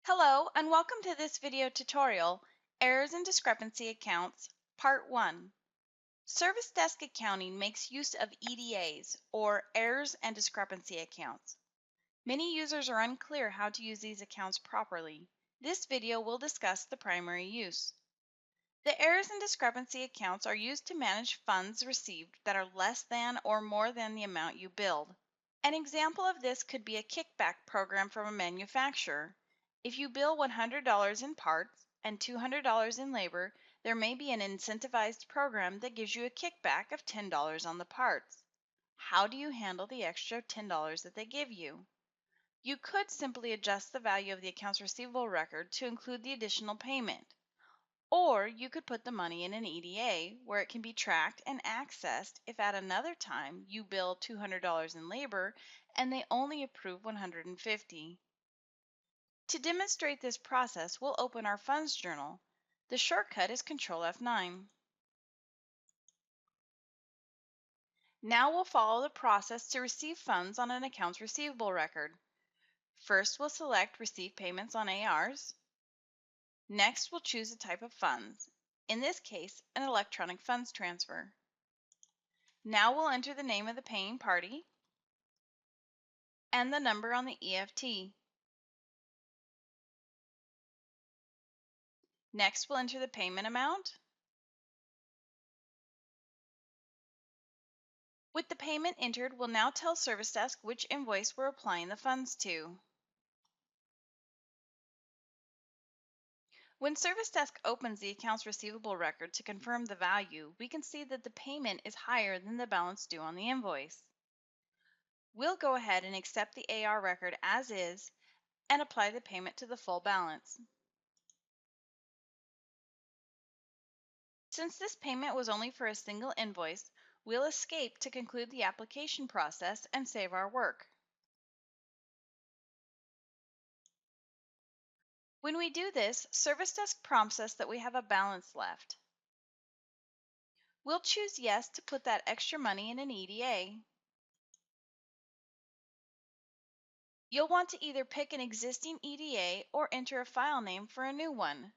Hello and welcome to this video tutorial, Errors and Discrepancy Accounts, Part 1. Service Desk Accounting makes use of EDAs, or Errors and Discrepancy Accounts. Many users are unclear how to use these accounts properly. This video will discuss the primary use. The Errors and Discrepancy Accounts are used to manage funds received that are less than or more than the amount you billed. An example of this could be a kickback program from a manufacturer. If you bill $100 in parts and $200 in labor, there may be an incentivized program that gives you a kickback of $10 on the parts. How do you handle the extra $10 that they give you? You could simply adjust the value of the accounts receivable record to include the additional payment. Or you could put the money in an EDA where it can be tracked and accessed if at another time you bill $200 in labor and they only approve $150. To demonstrate this process, we'll open our funds journal. The shortcut is Control F9. Now we'll follow the process to receive funds on an accounts receivable record. First, we'll select Receive Payments on ARs. Next, we'll choose a type of funds. In this case, an electronic funds transfer. Now we'll enter the name of the paying party and the number on the EFT. Next, we'll enter the payment amount. With the payment entered, we'll now tell Service Desk which invoice we're applying the funds to. When Service Desk opens the accounts receivable record to confirm the value, we can see that the payment is higher than the balance due on the invoice. We'll go ahead and accept the AR record as is and apply the payment to the full balance. Since this payment was only for a single invoice, we'll escape to conclude the application process and save our work. When we do this, Service Desk prompts us that we have a balance left. We'll choose Yes to put that extra money in an EDA. You'll want to either pick an existing EDA or enter a file name for a new one.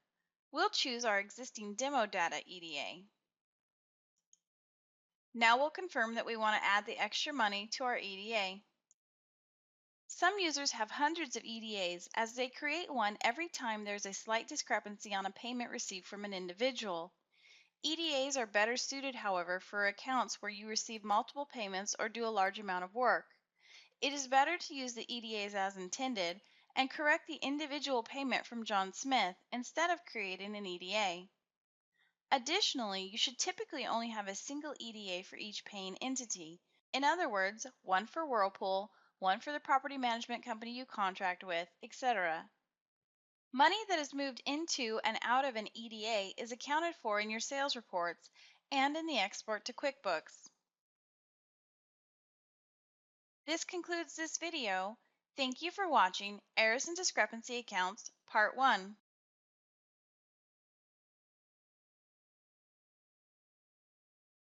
We'll choose our existing demo data EDA. Now we'll confirm that we want to add the extra money to our EDA. Some users have hundreds of EDAs as they create one every time there's a slight discrepancy on a payment received from an individual. EDAs are better suited, however, for accounts where you receive multiple payments or do a large amount of work. It is better to use the EDAs as intended and correct the individual payment from John Smith instead of creating an EDA. Additionally, you should typically only have a single EDA for each paying entity. In other words, one for Whirlpool, one for the property management company you contract with, etc. Money that is moved into and out of an EDA is accounted for in your sales reports and in the export to QuickBooks. This concludes this video. Thank you for watching Errors and Discrepancy Accounts, Part 1.